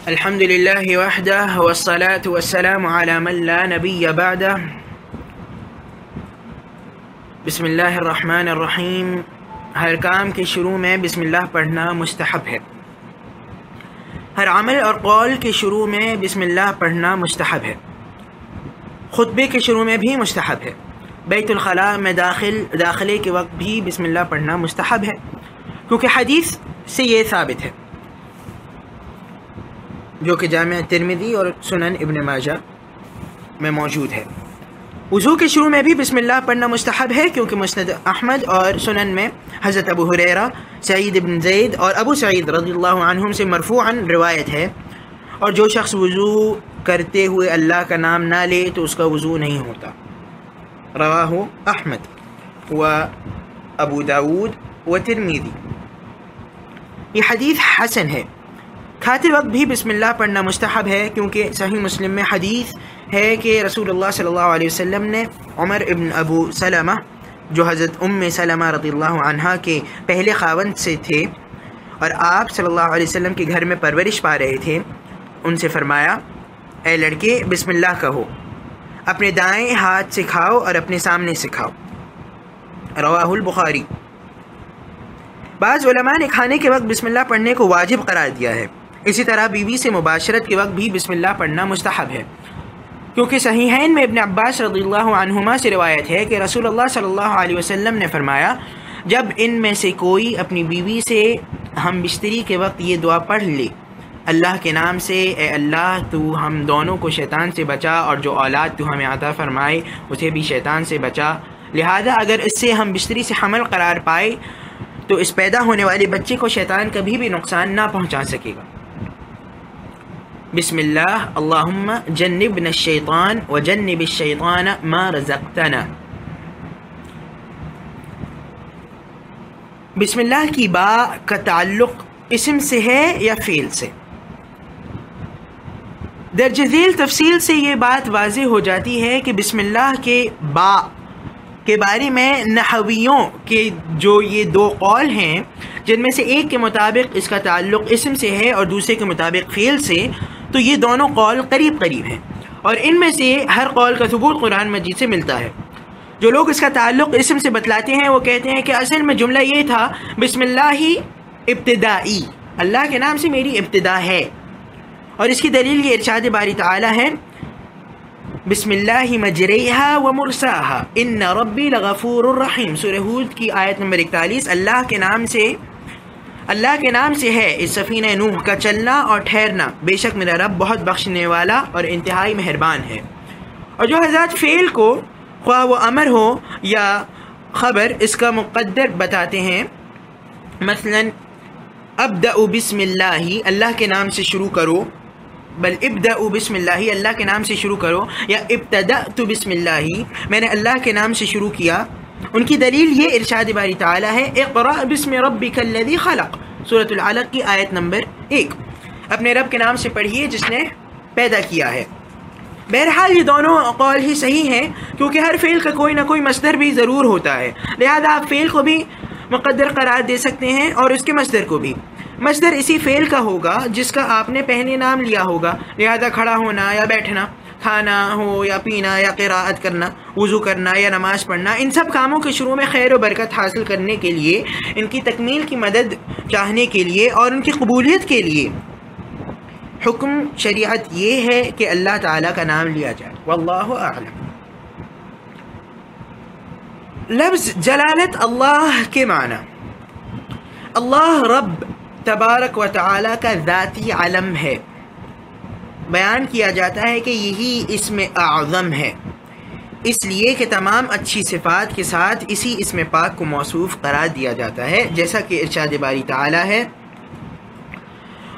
الحمد لله وحده والصلاة والسلام على من لا نبي بعده بسم اللہ الرحمن الرحیم۔ ہر کام کے شروع میں بسم اللہ پڑھنا مستحب ہے۔ ہر عمل اور قول کے شروع میں بسم اللہ پڑھنا مستحب ہے۔ خطبے کے شروع میں بھی مستحب ہے۔ بیت الخلاء میں داخلے کے وقت بھی بسم اللہ پڑھنا مستحب ہے، کیونکہ حدیث سے یہ ثابت ہے جو کہ جامع ترمذی اور سنن ابن ماجہ میں موجود ہے۔ وضو کے شروع میں بھی بسم اللہ پڑھنا مستحب ہے، کیونکہ مسند احمد اور سنن میں حضرت ابو ہریرہ، سعید بن زید اور ابو سعید رضی اللہ عنہم سے مرفوعاً روایت ہے، اور جو شخص وضو کرتے ہوئے اللہ کا نام نہ لے تو اس کا وضو نہیں ہوتا۔ رواہ احمد و ابو داود و ترمذی۔ یہ حدیث حسن ہے۔ کھاتے وقت بھی بسم اللہ پڑھنا مستحب ہے، کیونکہ صحیح مسلم میں حدیث ہے کہ رسول اللہ صلی اللہ علیہ وسلم نے عمر ابن ابو سلمہ، جو حضرت ام سلمہ رضی اللہ عنہا کے پہلے خاوند سے تھے اور آپ صلی اللہ علیہ وسلم کے گھر میں پرورش پا رہے تھے، ان سے فرمایا، اے لڑکے بسم اللہ کہو، اپنے دائیں ہاتھ سے کھاؤ اور اپنے سامنے سے کھاؤ۔ رواہ البخاری۔ بعض علماء نے کھانے کے وقت بسم اللہ پڑھنے کو واجب قرار دیا ہے۔ اسی طرح بیوی سے مباشرت کے وقت بھی بسم اللہ پڑھنا مستحب ہے، کیونکہ صحیحین میں ابن عباس رضی اللہ عنہما سے روایت ہے کہ رسول اللہ صلی اللہ علیہ وسلم نے فرمایا، جب ان میں سے کوئی اپنی بیوی سے ہم بستری کے وقت یہ دعا پڑھ لے، اللہ کے نام سے، اے اللہ تو ہم دونوں کو شیطان سے بچا، اور جو اولاد تو ہمیں عطا فرمائے اسے بھی شیطان سے بچا، لہذا اگر اس سے ہم بستری سے حمل قرار پائے تو اس پیدا ہونے والے بچے کو شیطان کبھی بھی نقصان نہ پہنچا سکے گا۔ بسم اللہ اللہم جنبنا الشیطان وجنب الشیطان ما رزقتنا۔ بسم اللہ کی با کا تعلق اسم سے ہے یا فعل سے؟ درج ذیل تفصیل سے یہ بات واضح ہو جاتی ہے کہ بسم اللہ کے با کے بارے میں نحویوں کے جو یہ دو قول ہیں، جن میں سے ایک کے مطابق اس کا تعلق اسم سے ہے اور دوسرے کے مطابق فعل سے، تو یہ دونوں قول قریب قریب ہیں، اور ان میں سے ہر قول کا ثبوت قرآن مجید سے ملتا ہے۔ جو لوگ اس کا تعلق اسم سے بتلاتے ہیں وہ کہتے ہیں کہ اصل میں جملہ یہ تھا، بسم اللہ ہی ابتدائی، اللہ کے نام سے میری ابتدا ہے، اور اس کی دلیل یہ ارشاد باری تعالی ہے، بسم اللہ مجریہا و مرساہا ان ربی لغفور الرحیم۔ سورہ ہود کی آیت نمبر 41۔ اللہ کے نام سے ہے اس سفینہ نوح کا چلنا اور ٹھہرنا، بے شک میرا رب بہت بخشنے والا اور انتہائی مہربان ہے۔ اور جو حضرات فعل کو خواہ وہ امر ہو یا خبر اس کا مقدر بتاتے ہیں، مثلا ابدأ بسم اللہ، اللہ کے نام سے شروع کرو، بل ابدأ بسم اللہ، اللہ کے نام سے شروع کرو، یا ابتدأت بسم اللہ، میں نے اللہ کے نام سے شروع کیا، ان کی دلیل یہ ارشاد باری تعالی ہے، اقرأ بسم ربک الذی خلق، سورۃ العلق کی آیت نمبر 1، اپنے رب کے نام سے پڑھیے جس نے پیدا کیا ہے۔ بہرحال یہ دونوں قول ہی صحیح ہیں، کیونکہ ہر فعل کا کوئی نہ کوئی مصدر بھی ضرور ہوتا ہے، لہذا آپ فعل کو بھی مقدر قرار دے سکتے ہیں اور اس کے مصدر کو بھی۔ مصدر اسی فعل کا ہوگا جس کا آپ نے پہلے نام لیا ہوگا، لہذا کھڑا ہونا یا بیٹھنا، کھانا ہو یا پینا یا قراءت کرنا، وضو کرنا یا نماز پڑھنا، ان سب کاموں کے شروع میں خیر و برکت حاصل کرنے کے لیے، ان کی تکمیل کی مدد چاہنے کے لیے اور ان کی قبولیت کے لیے حکم شریعت یہ ہے کہ اللہ تعالیٰ کا نام لیا جائے۔ واللہ اعلم۔ لفظ جلالت اللہ کے معنی، اللہ رب تبارک و تعالیٰ کا ذاتی علم ہے۔ بیان کیا جاتا ہے کہ یہی اسم اعظم ہے، اس لیے کہ تمام اچھی صفات کے ساتھ اسی اسم پاک کو موصوف قرار دیا جاتا ہے، جیسا کہ ارشاد باری تعالی ہے،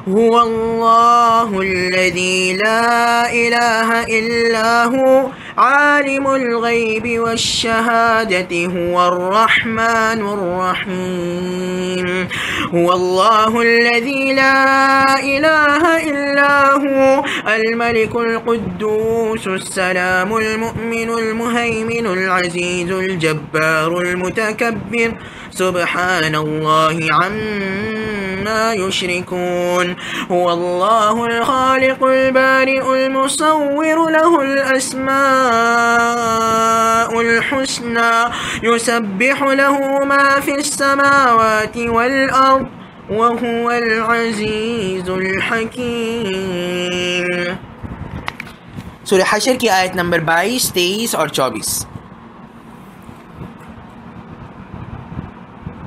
هو اللہ الذی لا الہ الا هو عالم الغیب والشہادۃ هو الرحمن الرحیم هو اللہ الذی لا الہ الا هو الملک القدوس السلام المؤمن المہیمن العزیز الجبار المتکبر سبحان اللہ عما عما يشركون هو الله الخالق البارئ المصور له الأسماء الحسنى يسبح له ما في السماوات والأرض وهو العزيز الحكيم. سورہ حشر کی آیت نمبر 22، 23 اور 24.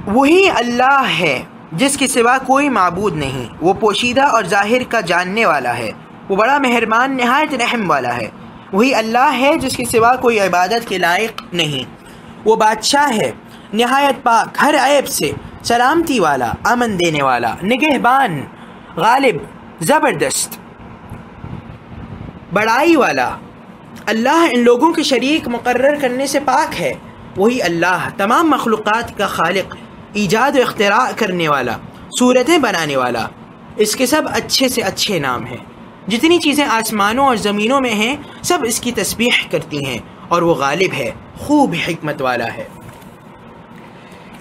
وہی اللہ ہے جس کے سوا کوئی معبود نہیں، وہ پوشیدہ اور ظاہر کا جاننے والا ہے، وہ بڑا مہربان نہایت رحم والا ہے. وہی اللہ ہے جس کے سوا کوئی عبادت کے لائق نہیں، وہ بادشاہ ہے نہایت پاک ہر عیب سے، سلامتی والا، امن دینے والا، نگہبان، غالب، زبردست، بڑائی والا. اللہ ان لوگوں کے شریک مقرر کرنے سے پاک ہے. وہی اللہ تمام مخلوقات کا خالق، ایجاد و اختراع کرنے والا، صورتیں بنانے والا. اس کے سب اچھے سے اچھے نام ہیں. جتنی چیزیں آسمانوں اور زمینوں میں ہیں سب اس کی تسبیح کرتی ہیں، اور وہ غالب ہے، خوب حکمت والا ہے.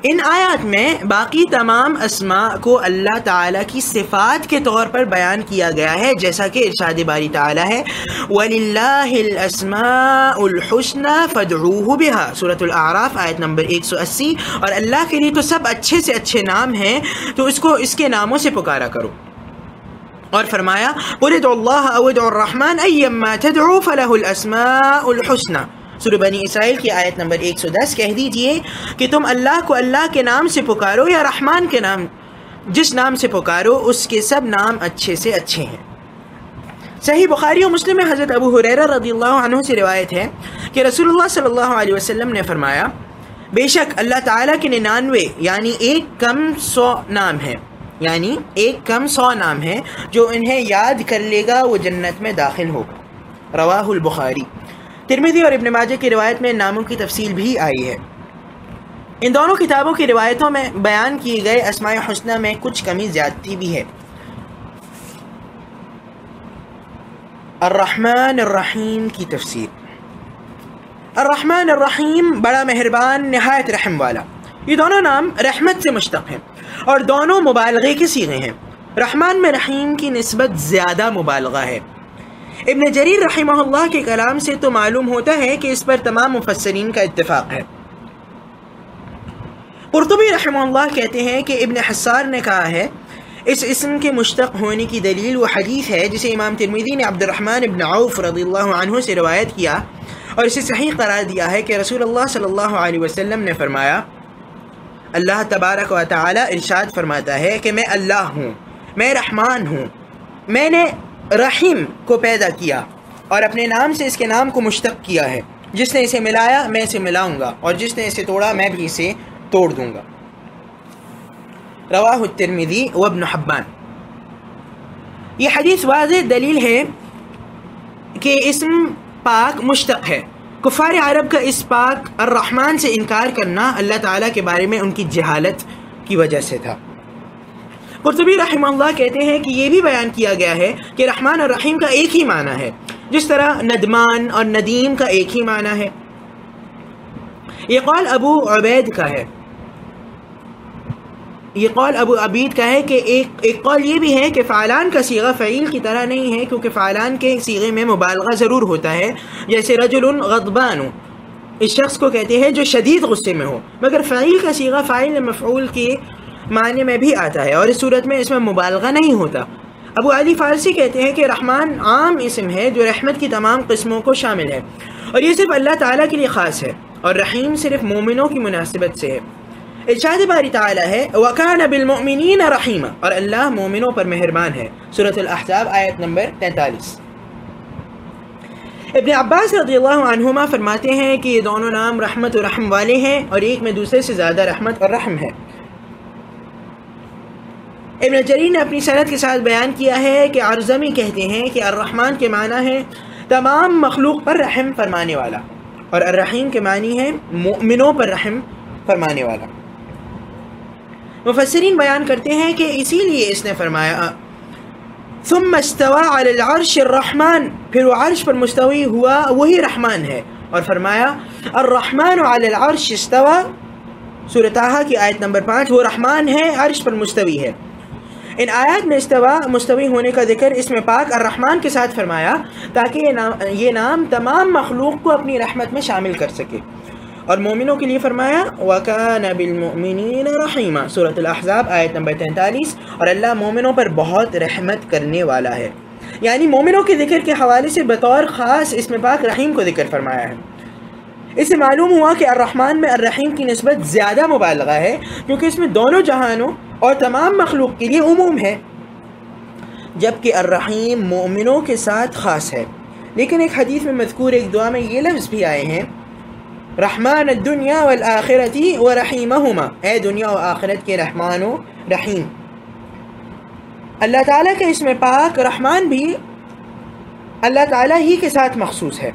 ان آیات میں باقی تمام اسماء کو اللہ تعالیٰ کی صفات کے طور پر بیان کیا گیا ہے، جیسا کہ ارشاد باری تعالیٰ ہے وَلِلَّهِ الْأَسْمَاءُ الْحُسْنَى فَادْعُوهُ بِهَا، سورۃ الاعراف آیت نمبر 180. اور اللہ کے لیے تو سب اچھے سے اچھے نام ہیں، تو اس کو اس کے ناموں سے پکارا کرو. اور فرمایا قُلِ ادْعُوا اللَّهَ أَوِ ادْعُوا الرَّحْمَنَ أَيَّمَّا تَدْعُوا فَلَهُ الْأَسْمَاءُ الْحُسْنَى. سورہ بنی اسرائیل کی آیت نمبر 110. کہہ دیجئے کہ تم اللہ کو اللہ کے نام سے پکارو یا رحمان کے نام، جس نام سے پکارو اس کے سب نام اچھے سے اچھے ہیں. صحیح بخاری و مسلم میں حضرت ابو ہریرہ رضی اللہ عنہ سے روایت ہے کہ رسول اللہ صلی اللہ علیہ وسلم نے فرمایا بے شک اللہ تعالیٰ کے 99 یعنی ایک کم 100 نام ہیں جو انہیں یاد کر لے گا وہ جنت میں داخل ہوگا. رواہ البخاری. ترمذی اور ابن ماجہ کی روایت میں ناموں کی تفصیل بھی آئی ہے. ان دونوں کتابوں کی روایتوں میں بیان کیے گئے اسماء حسنہ میں کچھ کمی زیادتی بھی ہے. الرحمن الرحیم کی تفسیر. الرحمن الرحیم بڑا مہربان نہایت رحم والا. یہ دونوں نام رحمت سے مشتق ہیں اور دونوں مبالغے کے صیغے ہیں. رحمان میں رحیم کی نسبت زیادہ مبالغہ ہے. ابن جریر رحمہ اللہ کے کلام سے تو معلوم ہوتا ہے کہ اس پر تمام مفسرین کا اتفاق ہے. قرطبی رحمہ اللہ کہتے ہیں کہ ابن حسار نے کہا ہے اس اسم کے مشتق ہونے کی دلیل وہ حدیث ہے جسے امام ترمذی نے عبد الرحمن ابن عوف رضی اللہ عنہ سے روایت کیا اور اسے صحیح قرار دیا ہے کہ رسول اللہ صلی اللہ علیہ وسلم نے فرمایا اللہ تبارک و تعالی ارشاد فرماتا ہے کہ میں اللہ ہوں، میں رحمان ہوں، میں نے رحیم کو پیدا کیا اور اپنے نام سے اس کے نام کو مشتق کیا ہے. جس نے اسے ملایا میں اسے ملاؤں گا اور جس نے اسے توڑا میں بھی اسے توڑ دوں گا. رواہ الترمذی وابن حبان. یہ حدیث واضح دلیل ہے کہ اسم پاک مشتق ہے. کفار عرب کا اس پاک الرحمن سے انکار کرنا اللہ تعالیٰ کے بارے میں ان کی جہالت کی وجہ سے تھا. قرطبی رحمہ اللہ کہتے ہیں کہ یہ بھی بیان کیا گیا ہے کہ رحمان اور رحیم کا ایک ہی معنی ہے، جس طرح ندمان اور ندیم کا ایک ہی معنی ہے. یہ قول ابو عبید کا ہے. یہ قول ابو عبید کا ہے کہ ایک قول یہ بھی ہے کہ فعلان کا صیغہ فعیل کی طرح نہیں ہے، کیونکہ فعلان کے صیغے میں مبالغہ ضرور ہوتا ہے، جیسے رجل غضبان اس شخص کو کہتے ہیں جو شدید غصے میں ہو، مگر فعیل کا صیغہ فاعل مفعول کے معنی میں بھی آتا ہے اور اس صورت میں اس میں مبالغہ نہیں ہوتا. ابو علی فارسی کہتے ہیں کہ رحمان عام اسم ہے جو رحمت کی تمام قسموں کو شامل ہے اور یہ صرف اللہ تعالیٰ کے لیے خاص ہے، اور رحیم صرف مومنوں کی مناسبت سے ہے. ارشاد باری تعالیٰ ہے وَكَانَ بِالْمُؤْمِنِينَ رَحِيمًا، اور اللہ مومنوں پر مہربان ہے. سورۃ الاحزاب آیت نمبر 43. ابن عباس رضی اللہ عنہما فرماتے ہیں کہ یہ دونوں نام رحمت و رحم والے ہیں اور ایک میں دوسرے سے زیادہ رحمت اور رحم ہے. ابن جریر نے اپنی سند کے ساتھ بیان کیا ہے کہ عرزمی کہتے ہیں کہ الرحمن کے معنی ہے تمام مخلوق پر رحم فرمانے والا، اور الرحیم کے معنی ہے مؤمنوں پر رحم فرمانے والا. مفسرین بیان کرتے ہیں کہ اسی لیے اس نے فرمایا ثم استوى على العرش الرحمن، پھر وہ عرش پر مستوی ہوا وہی رحمان ہے، اور فرمایا الرحمن على العرش استوى، سورۃ طٰہٰ کی آیت نمبر 5، وہ رحمان ہے عرش پر مستوی ہے. ان آیات میں مستوی ہونے کا ذکر اسم پاک الرحمن کے ساتھ فرمایا تاکہ یہ نام تمام مخلوق کو اپنی رحمت میں شامل کر سکے، اور مومنوں کے لیے فرمایا وَكَانَ بِالْمُؤْمِنِينَ رَحِيمًا، سورۃ الاحزاب آیت نمبر 43، اور اللہ مومنوں پر بہت رحمت کرنے والا ہے۔ یعنی مومنوں کے ذکر کے حوالے سے بطور خاص اسم پاک رحیم کو ذکر فرمایا ہے۔ اس سے معلوم ہوا کہ الرحمن میں الرحیم کی نسبت زیادہ مبالغہ ہے، کیونکہ اس میں دونوں جہانوں اور تمام مخلوق کے لیے عموم ہے، جبکہ الرحیم مومنوں کے ساتھ خاص ہے۔ لیکن ایک حدیث میں مذکور ایک دعا میں یہ لفظ بھی آئے ہیں رحمان الدنیا والآخرتی ورحیمہما، اے دنیا و آخرت کے رحمان و رحیم۔ اللہ تعالیٰ کے اسم پاک رحمان بھی اللہ تعالیٰ ہی کے ساتھ مخصوص ہے،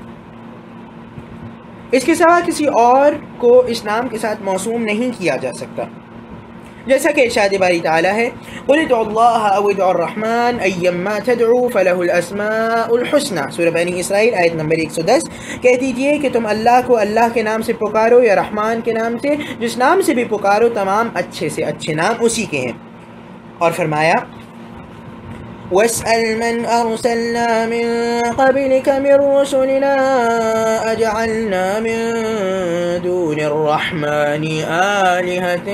اس کے سوا کسی اور کو اس نام کے ساتھ موسوم نہیں کیا جا سکتا، جیسا کہ ارشاد باری تعالیٰ ہے قُلِ ادْعُوا اللَّهَ أَوِ ادْعُوا الرَّحْمَنَ أَيَّمَّا تَدْعُوا فَلَهُ الْأَسْمَاءُ الْحُسْنَى، سورہ بنی اسرائیل آیت نمبر 110۔ کہہ دیجئے کہ تم اللہ کو اللہ کے نام سے پکارو یا رحمان کے نام سے، جس نام سے بھی پکارو تمام اچھے سے اچھے نام اسی کے ہیں۔ اور فرمایا وَاسْأَلْ مَنْ أَرْسَلْنَا مِن قَبْلِكَ مِن رُّسُلِنَا أَجَعَلْنَا مِن دُونِ الرَّحْمَنِ آلِهَةً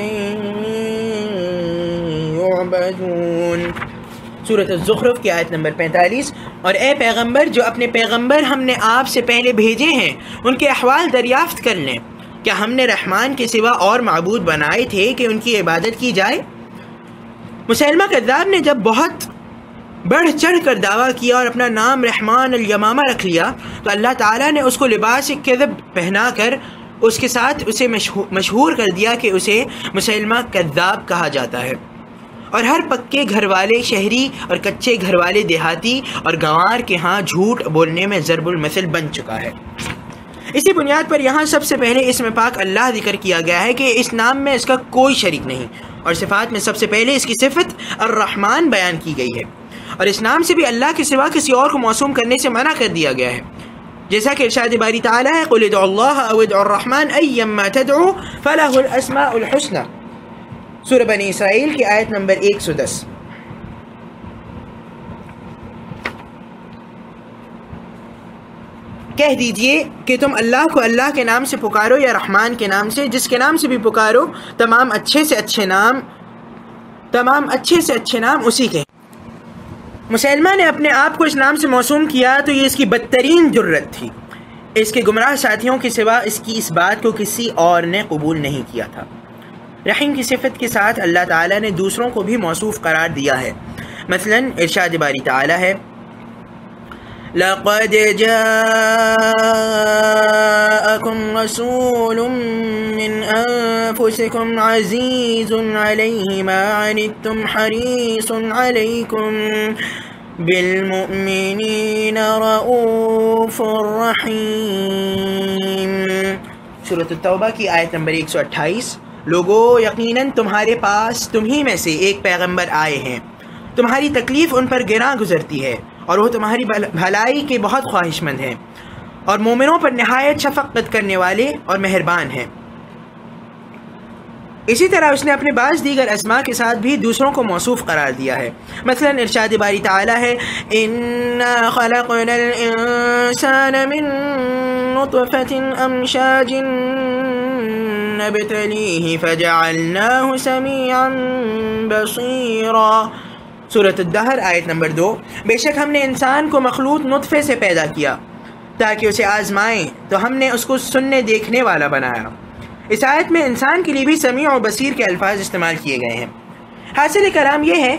يُعْبَدُونَ، سورۃ الزخرف کی آیت نمبر 45۔ اور اے پیغمبر، جو اپنے پیغمبر ہم نے آپ سے پہلے بھیجے ہیں ان کے احوال دریافت کر لیں، کیا ہم نے رحمان کے سوا اور معبود بنائے تھے کہ ان کی عبادت کی جائے؟ مسیلمہ کذاب نے جب بہت بڑھ چڑھ کر دعویٰ کیا اور اپنا نام رحمان الیمامہ رکھ لیا تو اللہ تعالیٰ نے اس کو لباس کذب پہنا کر اس کے ساتھ اسے مشہور کر دیا کہ اسے مسیلمہ کذاب کہا جاتا ہے، اور ہر پکے گھر والے شہری اور کچے گھر والے دیہاتی اور گنوار کے ہاں جھوٹ بولنے میں ضرب المثل بن چکا ہے۔ اسی بنیاد پر یہاں سب سے پہلے اسم پاک اللہ ذکر کیا گیا ہے کہ اس نام میں اس کا کوئی شریک نہیں، اور صفات میں سب سے پہلے اس کی صفت الرحمن بیان کی گئی ہے، اور اس نام سے بھی اللہ کے سوا کسی اور کو موسوم کرنے سے منع کر دیا گیا ہے، جیسا کہ ارشاد باری تعالیٰ ہے قُلِ ادْعُوا اللَّهَ أَوِ ادْعُوا الرَّحْمَنَ أَيَّمَّا تَدْعُوا فَلَهُ الْأَسْمَاءُ الْحُسْنَى، سورہ بنی اسرائیل کی آیت نمبر 110۔ کہہ دیجئے کہ تم اللہ کو اللہ کے نام سے پکارو یا رحمان کے نام سے، جس کے نام سے بھی پکارو تمام اچھے سے اچھے نام اسی کے۔ مسلمہ نے اپنے آپ کو اس نام سے موسوم کیا تو یہ اس کی بدترین جرت تھی، اس کے گمراہ ساتھیوں کے سوا اس کی اس بات کو کسی اور نے قبول نہیں کیا تھا۔ رحیم کی صفت کے ساتھ اللہ تعالیٰ نے دوسروں کو بھی موصوف قرار دیا ہے، مثلا ارشاد باری تعالیٰ ہے لَقَدْ جَاءَكُمْ رَسُولٌ مِّنْ أَنفُسِكُمْ عَزِيزٌ عَلَيْهِ مَا عَنِتُّمْ حَرِيصٌ عَلَيْكُمْ بِالْمُؤْمِنِينَ رَءُوفٌ رَحِيمٌ، سورۃ التوبہ کی آیت نمبر 128۔ لوگو، یقیناً تمہارے پاس تمہیں میں سے ایک پیغمبر آئے ہیں، تمہاری تکلیف ان پر گراں گزرتی ہے اور وہ تمہاری بھلائی کے بہت خواہش مند ہیں، اور مومنوں پر نہایت شفقت کرنے والے اور مہربان ہیں۔ اسی طرح اس نے اپنے بعض دیگر اسماء کے ساتھ بھی دوسروں کو موصوف قرار دیا ہے، مثلا ارشاد باری تعالیٰ ہے اِنَّا خَلَقْنَا الْإِنسَانَ مِن نُطْفَةٍ أَمْشَاجٍ نَبْتَلِيهِ فَجَعَلْنَاهُ سَمِيعًا بَصِيرًا، سورۃ الدہر آیت نمبر 2۔ بے شک ہم نے انسان کو مخلوط نطفے سے پیدا کیا تاکہ اسے آزمائیں تو ہم نے اس کو سننے دیکھنے والا بنایا۔ اس آیت میں انسان کے لیے بھی سمیع و بصیر کے الفاظ استعمال کیے گئے ہیں۔ حاصل کلام یہ ہے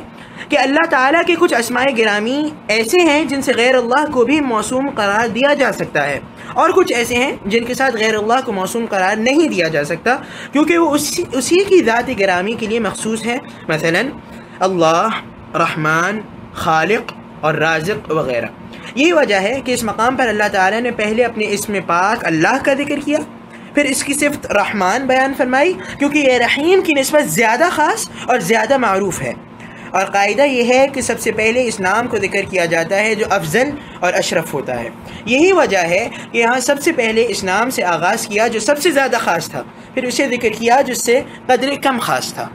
کہ اللہ تعالیٰ کے کچھ اسماء گرامی ایسے ہیں جن سے غیر اللہ کو بھی موسوم قرار دیا جا سکتا ہے، اور کچھ ایسے ہیں جن کے ساتھ غیر اللہ کو موسوم قرار نہیں دیا جا سکتا کیونکہ وہ اسی کی ذات گرامی کے لیے مخصوص ہے، مثلا اللہ، رحمان، خالق اور رازق وغیرہ۔ یہی وجہ ہے کہ اس مقام پر اللہ تعالیٰ نے پہلے اپنے اسم پاک اللہ کا ذکر کیا، پھر اس کی صفت رحمان بیان فرمائی، کیونکہ یہ رحیم کی نسبت زیادہ خاص اور زیادہ معروف ہے، اور قاعدہ یہ ہے کہ سب سے پہلے اس نام کو ذکر کیا جاتا ہے جو افضل اور اشرف ہوتا ہے۔ یہی وجہ ہے کہ یہاں سب سے پہلے اس نام سے آغاز کیا جو سب سے زیادہ خاص تھا، پھر اسے ذکر کیا جس سے قدر کم خاص تھا۔